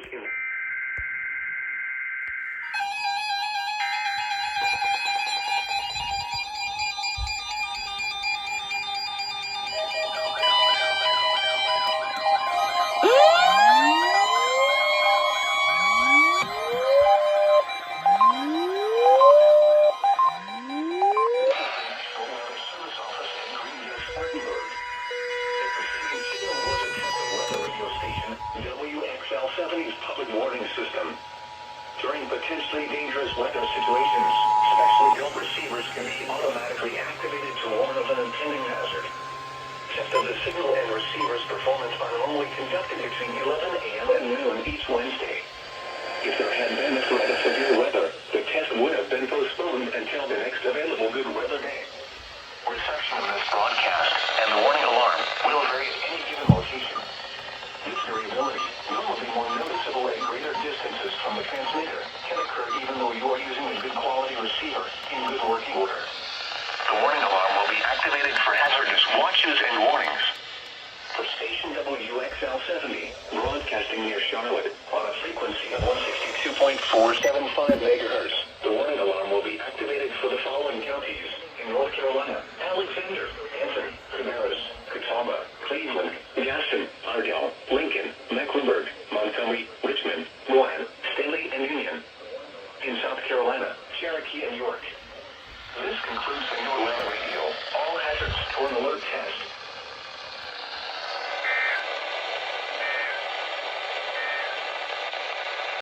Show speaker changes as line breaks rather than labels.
those in WXL70's public warning system. During potentially dangerous weather situations, specially built receivers can be automatically activated to warn of an impending hazard. Test of the signal and receiver's performance are normally conducted between 11 a.m. and noon each Wednesday. If there had been a threat of severe weather, the test would have been postponed until the next available good weather day. Reception of this broadcast and the warning alarm will vary at any given location. This variability, normally more noticeable at greater distances from the transmitter, can occur even though you are using a good quality receiver in good working order. The warning alarm will be activated for hazardous watches and warnings. For station WXL70, broadcasting near Charlotte on a frequency of 162.475 MHz, the warning alarm will be activated for the following counties in North Carolina: Alexander, Anson, Cabarrus, Catawba, Cleveland, Gaston, Ardell, Lincoln, Mecklenburg, Montgomery, Richmond, Rowan, Staley, and Union. In South Carolina, Cherokee and York. This concludes the New Weather Radio. All hazards for an alert test.